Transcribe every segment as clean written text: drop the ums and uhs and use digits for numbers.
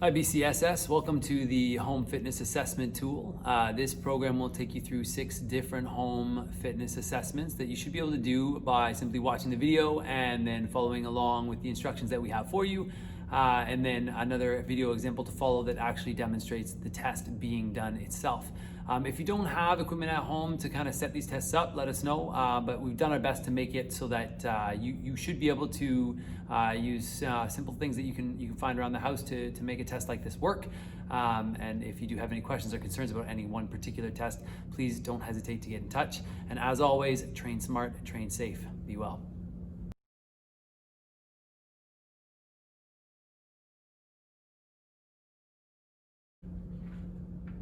Hi BCSS, welcome to the Home Fitness Assessment Tool. This program will take you through 6 different home fitness assessments that you should be able to do by simply watching the video and then following along with the instructions that we have for you. And then another video example to follow that actually demonstrates the test being done itself. If you don't have equipment at home to kind of set these tests up, let us know. But we've done our best to make it so that you should be able to use simple things that you can find around the house to make a test like this work. And if you do have any questions or concerns about any one particular test, please don't hesitate to get in touch. And as always, train smart, train safe. Be well.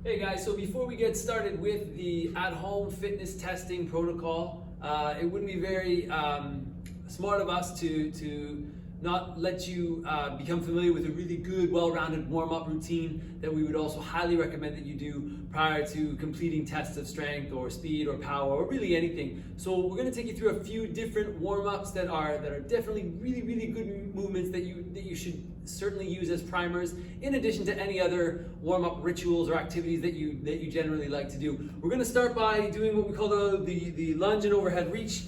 Hey guys, so before we get started with the at-home fitness testing protocol, it wouldn't be very smart of us to not let you become familiar with a really good, well-rounded warm-up routine that we would also highly recommend that you do prior to completing tests of strength or speed or power or really anything. So we're going to take you through a few different warm-ups that are definitely really good movements that you should certainly use as primers, in addition to any other warm-up rituals or activities that you generally like to do. We're going to start by doing what we call the lunge and overhead reach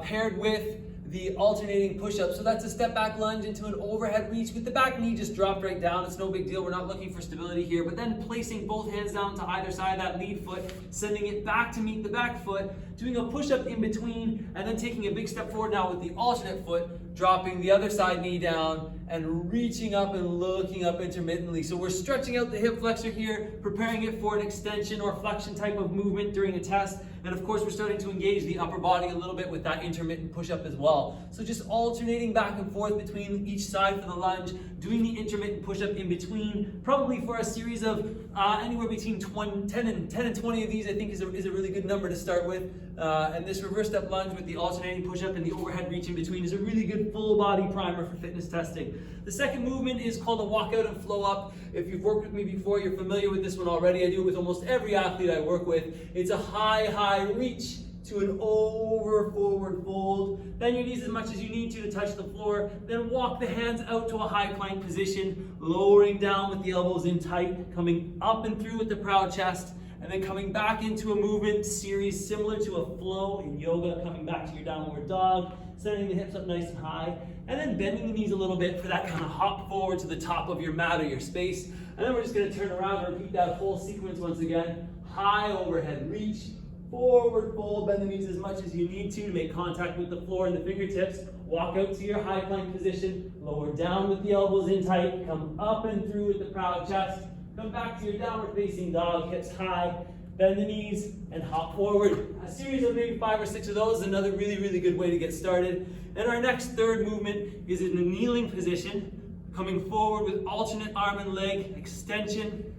paired with the alternating push-up. So that's a step back lunge into an overhead reach with the back knee just dropped right down. It's no big deal. We're not looking for stability here, but then placing both hands down to either side of that lead foot, sending it back to meet the back foot, doing a push-up in between, and then taking a big step forward now with the alternate foot, dropping the other side knee down and reaching up and looking up intermittently. So we're stretching out the hip flexor here, preparing it for an extension or flexion type of movement during a test. And of course, we're starting to engage the upper body a little bit with that intermittent push-up as well. So just alternating back and forth between each side for the lunge, doing the intermittent push-up in between, probably for a series of anywhere between 10 and 20 of these, I think is a really good number to start with. And this reverse step lunge with the alternating push-up and the overhead reach in between is a really good full body primer for fitness testing. The second movement is called a walkout and flow up. If you've worked with me before, you're familiar with this one already. I do it with almost every athlete I work with. It's a high reach to an over forward fold. Bend your knees as much as you need to touch the floor. Then walk the hands out to a high plank position, lowering down with the elbows in tight, coming up and through with the proud chest, and then coming back into a movement series similar to a flow in yoga, coming back to your downward dog, setting the hips up nice and high, and then bending the knees a little bit for that kind of hop forward to the top of your mat or your space. And then we're just going to turn around and repeat that whole sequence once again. High overhead reach, forward fold, bend the knees as much as you need to make contact with the floor and the fingertips. Walk out to your high plank position, lower down with the elbows in tight, come up and through with the proud chest, come back to your downward facing dog, hips high, bend the knees and hop forward. A series of maybe 5 or 6 of those is another really good way to get started. And our next third movement is in a kneeling position, coming forward with alternate arm and leg extension,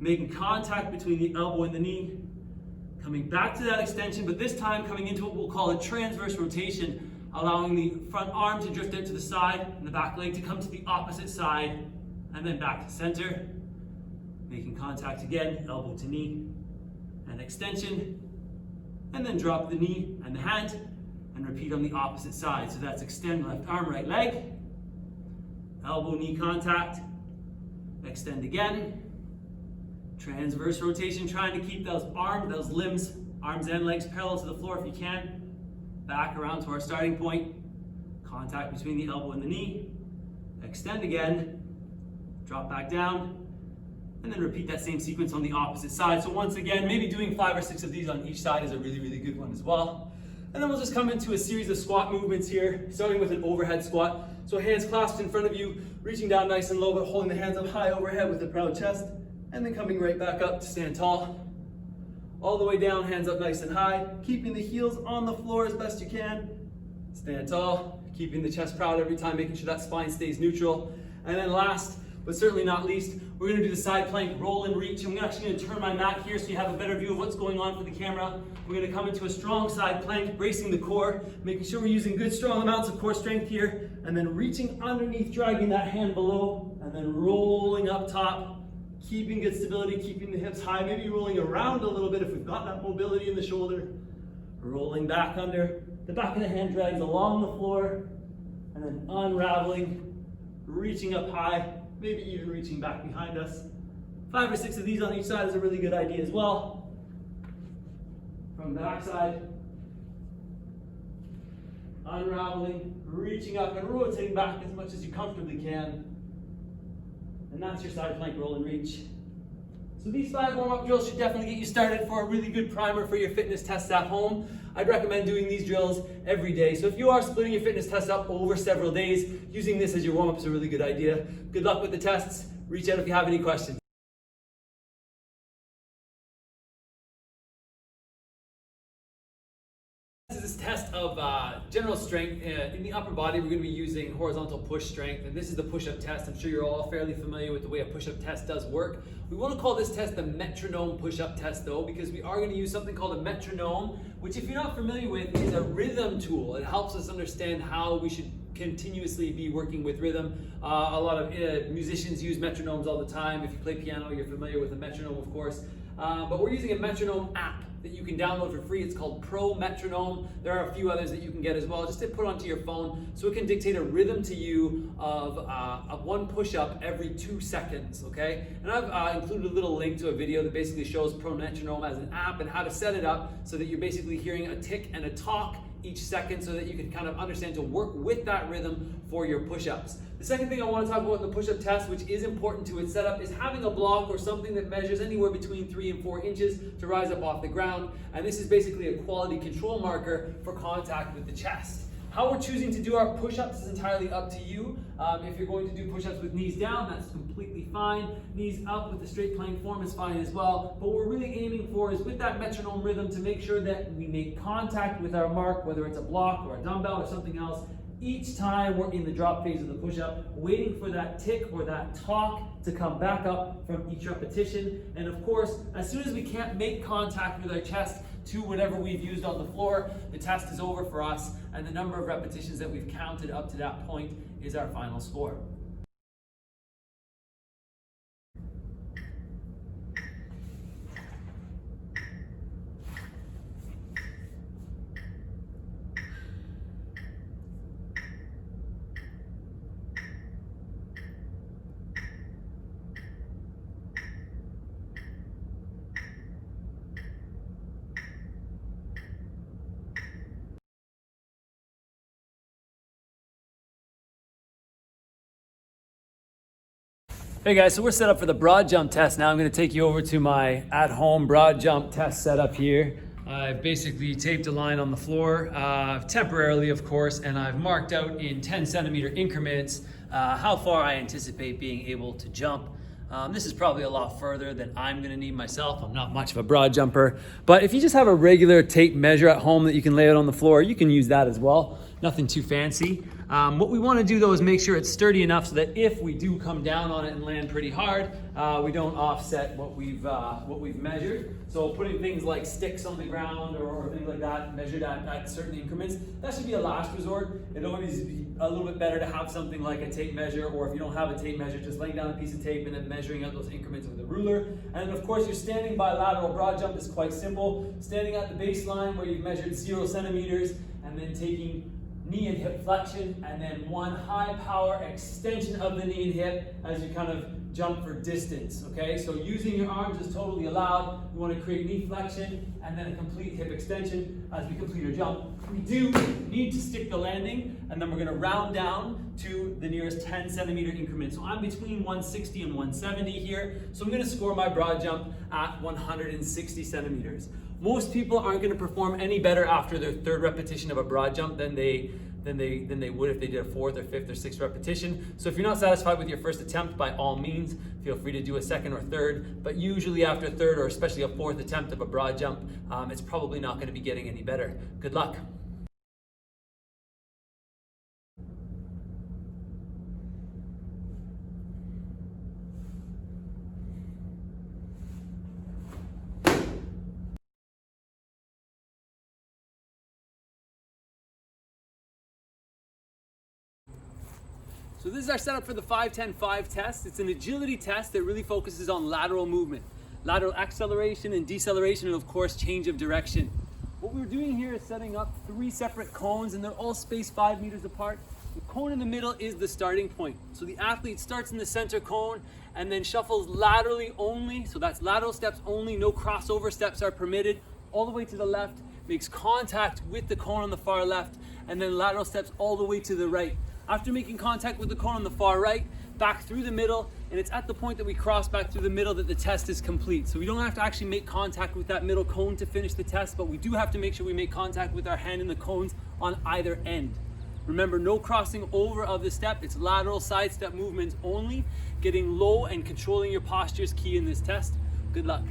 making contact between the elbow and the knee, coming back to that extension, but this time coming into what we'll call a transverse rotation, allowing the front arm to drift out to the side and the back leg to come to the opposite side, and then back to center, making contact again, elbow to knee, and extension, and then drop the knee and the hand, and repeat on the opposite side. So that's extend left arm, right leg, elbow, knee contact, extend again, transverse rotation, trying to keep those limbs, arms and legs parallel to the floor if you can. Back around to our starting point, contact between the elbow and the knee, extend again, drop back down, and then repeat that same sequence on the opposite side. So once again, maybe doing 5 or 6 of these on each side is a really good one as well. And then we'll just come into a series of squat movements here, starting with an overhead squat. So hands clasped in front of you, reaching down nice and low, but holding the hands up high overhead with the proud chest, and then coming right back up to stand tall. All the way down, hands up nice and high, keeping the heels on the floor as best you can. Stand tall, keeping the chest proud every time, making sure that spine stays neutral. And then last, but certainly not least, we're going to do the side plank roll and reach. I'm actually going to turn my mat here so you have a better view of what's going on for the camera. We're going to come into a strong side plank, bracing the core, making sure we're using good strong amounts of core strength here, and then reaching underneath, dragging that hand below, and then rolling up top, keeping good stability, keeping the hips high, maybe rolling around a little bit if we've got that mobility in the shoulder, rolling back under, the back of the hand drags along the floor, and then unraveling, reaching up high, maybe even reaching back behind us. 5 or 6 of these on each side is a really good idea as well. From the back side, unraveling, reaching up and rotating back as much as you comfortably can. And that's your side plank roll and reach. So these 5 warm-up drills should definitely get you started for a really good primer for your fitness tests at home. I'd recommend doing these drills every day. So if you are splitting your fitness test up over several days, using this as your warm-up is a really good idea. Good luck with the tests. Reach out if you have any questions. This is a test of general strength. In the upper body, we're going to be using horizontal push strength, and this is the push-up test. I'm sure you're all fairly familiar with the way a push-up test does work. We want to call this test the Metronome push-up test though, because we are going to use something called a metronome, which if you're not familiar with, is a rhythm tool. It helps us understand how we should continuously be working with rhythm. A lot of musicians use metronomes all the time. If you play piano, you're familiar with a metronome, of course. But we're using a metronome app that you can download for free. It's called Pro Metronome. There are a few others that you can get as well, just to put onto your phone, so it can dictate a rhythm to you of one push-up every 2 seconds, okay? And I've included a little link to a video that basically shows Pro Metronome as an app and how to set it up so that you're basically hearing a tick and a talk each second, so that you can kind of understand to work with that rhythm for your push-ups. The second thing I want to talk about in the push-up test, which is important to its setup, is having a block or something that measures anywhere between 3 and 4 inches to rise up off the ground. And this is basically a quality control marker for contact with the chest. How we're choosing to do our push-ups is entirely up to you. If you're going to do push-ups with knees down, that's completely fine. Knees up with the straight plank form is fine as well. But what we're really aiming for is with that metronome rhythm to make sure that we make contact with our mark, whether it's a block or a dumbbell or something else, each time we're in the drop phase of the push-up, waiting for that tick or that talk to come back up from each repetition. And of course, as soon as we can't make contact with our chest to whatever we've used on the floor, the test is over for us, and the number of repetitions that we've counted up to that point is our final score. Hey guys, so we're set up for the broad jump test now. I'm going to take you over to my at-home broad jump test setup here. I've basically taped a line on the floor, temporarily of course, and I've marked out in 10 centimeter increments how far I anticipate being able to jump. This is probably a lot further than I'm going to need myself. I'm not much of a broad jumper, but if you just have a regular tape measure at home that you can lay out on the floor, you can use that as well. Nothing too fancy. What we want to do though is make sure it's sturdy enough so that if we do come down on it and land pretty hard, we don't offset what we've measured. So putting things like sticks on the ground or things like that measured at certain increments, that should be a last resort. It'd always be a little bit better to have something like a tape measure, or if you don't have a tape measure, just laying down a piece of tape and then measuring out those increments with a ruler. And of course, your standing bilateral broad jump is quite simple. Standing at the baseline where you've measured 0 centimeters and then taking knee and hip flexion, and then one high power extension of the knee and hip as you kind of jump for distance, okay? So using your arms is totally allowed. You want to create knee flexion and then a complete hip extension as we complete our jump. We do need to stick the landing, and then we're going to round down to the nearest 10 centimeter increment. So I'm between 160 and 170 here, so I'm going to score my broad jump at 160 centimeters. Most people aren't going to perform any better after their 3rd repetition of a broad jump than they would if they did a 4th or 5th or 6th repetition. So if you're not satisfied with your first attempt, by all means, feel free to do a 2nd or 3rd. But usually after a 3rd or especially a 4th attempt of a broad jump, it's probably not going to be getting any better. Good luck. So this is our setup for the 5-10-5 test. It's an agility test that really focuses on lateral movement, lateral acceleration and deceleration, and of course change of direction. What we're doing here is setting up 3 separate cones, and they're all spaced 5 meters apart. The cone in the middle is the starting point. So the athlete starts in the center cone and then shuffles laterally only. So that's lateral steps only, no crossover steps are permitted. All the way to the left, makes contact with the cone on the far left, and then lateral steps all the way to the right. After making contact with the cone on the far right, back through the middle, and it's at the point that we cross back through the middle that the test is complete. So we don't have to actually make contact with that middle cone to finish the test, but we do have to make sure we make contact with our hand in the cones on either end. Remember, no crossing over of the step. It's lateral side step movements only. Getting low and controlling your posture is key in this test. Good luck.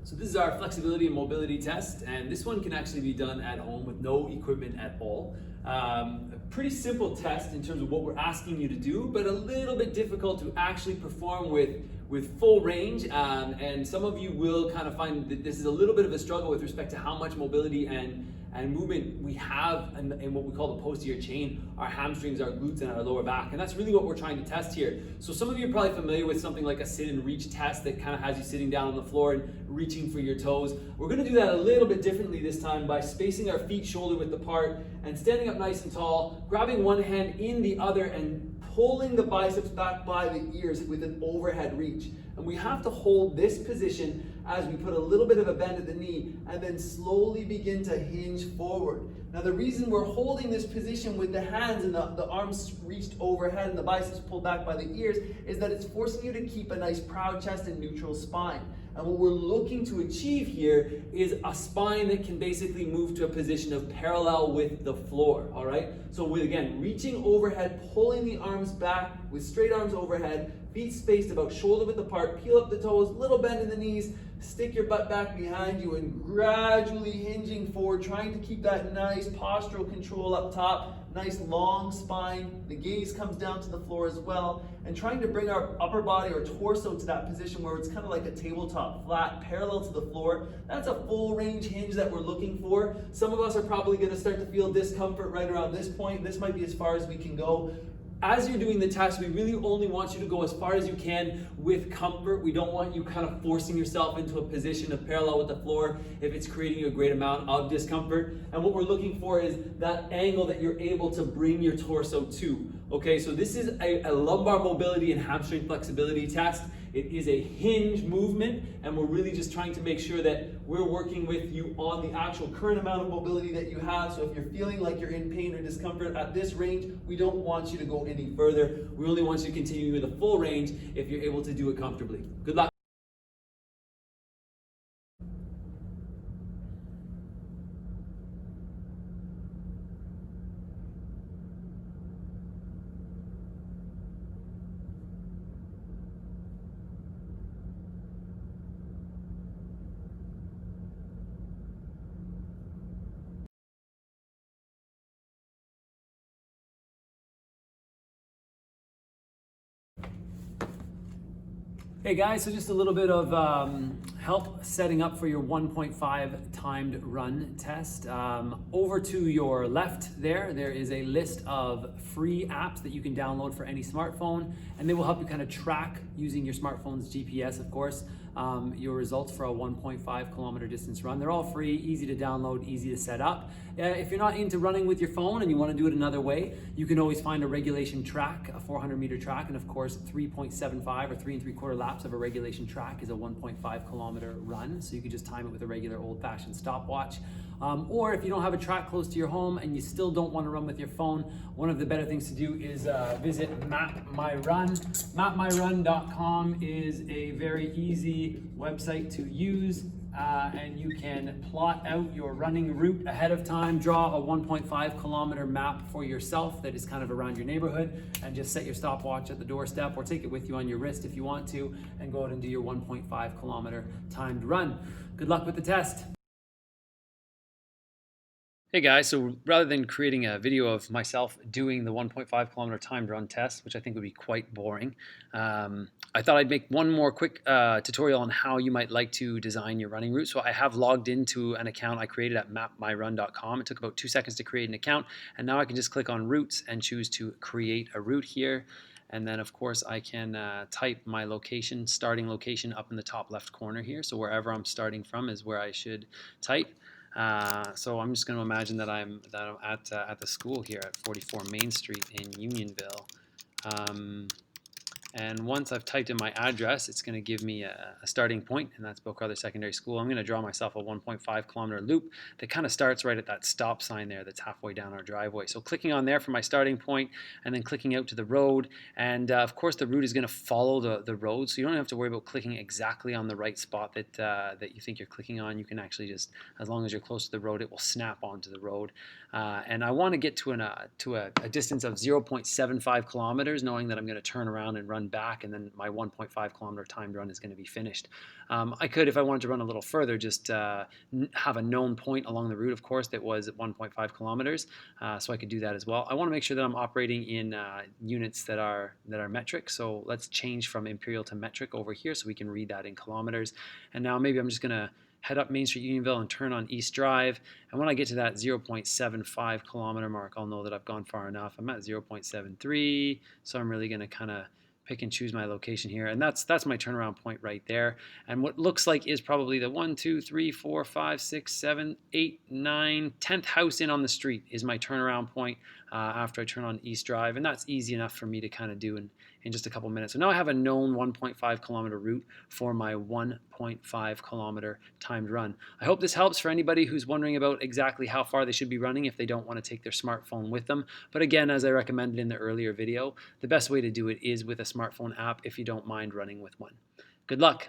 So this is our flexibility and mobility test, and this one can actually be done at home with no equipment at all. A pretty simple test in terms of what we're asking you to do, but a little bit difficult to actually perform with full range. And some of you will kind of find that this is a little bit of a struggle with respect to how much mobility and movement we have in what we call the posterior chain, our hamstrings, our glutes, and our lower back. And that's really what we're trying to test here. So some of you are probably familiar with something like a sit and reach test that kind of has you sitting down on the floor and reaching for your toes. We're going to do that a little bit differently this time by spacing our feet shoulder width apart and standing up nice and tall, grabbing one hand in the other and pulling the biceps back by the ears with an overhead reach. And we have to hold this position as we put a little bit of a bend at the knee and then slowly begin to hinge forward. Now the reason we're holding this position with the hands and the arms reached overhead and the biceps pulled back by the ears is that it's forcing you to keep a nice proud chest and neutral spine. And what we're looking to achieve here is a spine that can basically move to a position of parallel with the floor, all right? So with, again, reaching overhead, pulling the arms back with straight arms overhead, feet spaced about shoulder width apart, peel up the toes, little bend in the knees, stick your butt back behind you and gradually hinging forward, trying to keep that nice postural control up top, nice long spine. The gaze comes down to the floor as well, and trying to bring our upper body or torso to that position where it's kind of like a tabletop, flat, parallel to the floor. That's a full range hinge that we're looking for. Some of us are probably going to start to feel discomfort right around this point. This might be as far as we can go. As you're doing the test, we really only want you to go as far as you can with comfort. We don't want you kind of forcing yourself into a position of parallel with the floor if it's creating you a great amount of discomfort. And what we're looking for is that angle that you're able to bring your torso to. Okay, so this is a lumbar mobility and hamstring flexibility test. It is a hinge movement, and we're really just trying to make sure that we're working with you on the actual current amount of mobility that you have. So if you're feeling like you're in pain or discomfort at this range, we don't want you to go any further. We only want you to continue with a full range if you're able to do it comfortably. Good luck. Hey guys, so just a little bit of help setting up for your 1.5 timed run test. Over to your left there is a list of free apps that you can download for any smartphone, and they will help you kind of track using your smartphone's GPS, of course, your results for a 1.5 kilometer distance run. They're all free, easy to download, easy to set up. If you're not into running with your phone and you want to do it another way, you can always find a regulation track, a 400-meter track, and of course 3.75 or 3 3/4 laps of a regulation track is a 1.5 kilometer run, so you can just time it with a regular old-fashioned stopwatch. Or if you don't have a track close to your home and you still don't want to run with your phone, one of the better things to do is visit Map My Run. MapMyRun.com is a very easy website to use. And you can plot out your running route ahead of time, draw a 1.5 kilometer map for yourself that is kind of around your neighborhood, and just set your stopwatch at the doorstep or take it with you on your wrist if you want to, and go out and do your 1.5 kilometer timed run. Good luck with the test. Hey guys, so rather than creating a video of myself doing the 1.5 kilometer timed run test, which I think would be quite boring, I I thought I'd make one more quick tutorial on how you might like to design your running route. So I have logged into an account I created at mapmyrun.com. It took about 2 seconds to create an account, and now I can just click on routes and choose to create a route here. And then of course I can type my location, starting location up in the top left corner here. So wherever I'm starting from is where I should type. So I'm just going to imagine that I'm at the school here at 44 Main Street in Unionville. And once I've typed in my address, it's going to give me a starting point, and that's Bill Carruthers Secondary School. I'm going to draw myself a 1.5 kilometer loop that kind of starts right at that stop sign there that's halfway down our driveway. So clicking on there for my starting point, and then clicking out to the road. And of course the route is going to follow the road, so you don't have to worry about clicking exactly on the right spot that you think you're clicking on. You can actually just, as long as you're close to the road, it will snap onto the road. And I want to get to a distance of 0.75 kilometers, knowing that I'm going to turn around and run back, and then my 1.5 kilometer timed run is going to be finished. I could, if I wanted to run a little further, just have a known point along the route, of course, that was 1.5 kilometers. So I could do that as well. I want to make sure that I'm operating in units that are metric. So let's change from imperial to metric over here so we can read that in kilometers. And now maybe I'm just going to head up Main Street Unionville and turn on East Drive. And when I get to that 0.75 kilometer mark, I'll know that I've gone far enough. I'm at 0.73, so I'm really going to kind of pick and choose my location here, and that's my turnaround point right there. And what looks like is probably the 1, 2, 3, 4, 5, 6, 7, 8, 9, 10th house in on the street is my turnaround point after I turn on East Drive, and that's easy enough for me to kind of do in just a couple minutes. So now I have a known 1.5 kilometer route for my 1.5 kilometer timed run. I hope this helps for anybody who's wondering about exactly how far they should be running if they don't want to take their smartphone with them. But again, as I recommended in the earlier video, the best way to do it is with a smartphone app if you don't mind running with one. Good luck.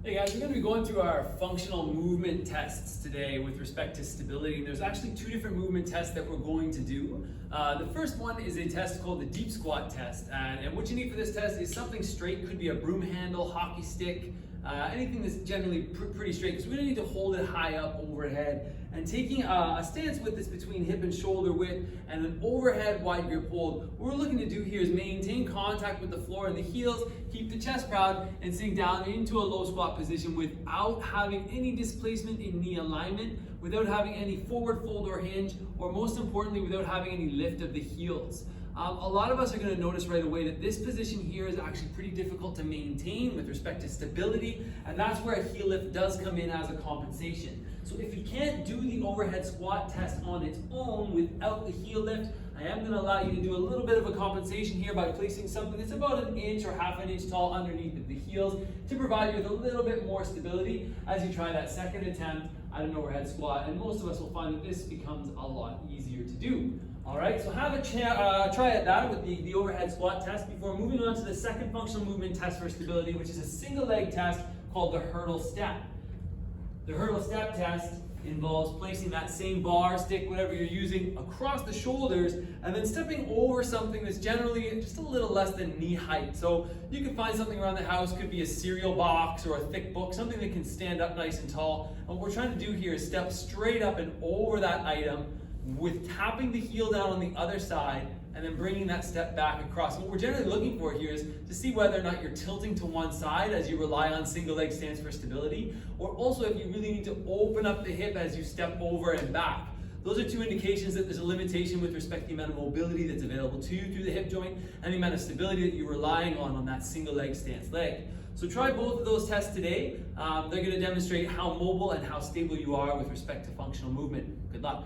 Hey guys, we're going to be going through our functional movement tests today with respect to stability. There's actually 2 different movement tests that we're going to do. The first one is a test called the deep squat test, and what you need for this test is something straight. Could be a broom handle, hockey stick, anything that's generally pretty straight, because we don't need to hold it high up overhead. And taking a stance with this between hip and shoulder width and an overhead wide grip hold. What we're looking to do here is maintain contact with the floor and the heels, keep the chest proud, and sink down into a low squat position without having any displacement in knee alignment, without having any forward fold or hinge, or most importantly, without having any lift of the heels. A lot of us are going to notice right away that this position here is actually pretty difficult to maintain with respect to stability, and that's where a heel lift does come in as a compensation. So if you can't do the overhead squat test on its own without the heel lift, I am going to allow you to do a little bit of a compensation here by placing something that's about 1 inch or half an inch tall underneath of the heels to provide you with a little bit more stability as you try that second attempt at an overhead squat. And most of us will find that this becomes a lot easier to do. All right, so have a try at that with the overhead squat test before moving on to the second functional movement test for stability, which is a single leg test called the hurdle step. The hurdle step test involves placing that same bar, stick, whatever you're using, across the shoulders and then stepping over something that's generally just a little less than knee height. So you can find something around the house, could be a cereal box or a thick book, something that can stand up nice and tall. And what we're trying to do here is step straight up and over that item with tapping the heel down on the other side and then bringing that step back across. And what we're generally looking for here is to see whether or not you're tilting to one side as you rely on single leg stance for stability, or also if you really need to open up the hip as you step over and back. Those are 2 indications that there's a limitation with respect to the amount of mobility that's available to you through the hip joint and the amount of stability that you're relying on that single leg stance leg. So try both of those tests today. They're going to demonstrate how mobile and how stable you are with respect to functional movement. Good luck.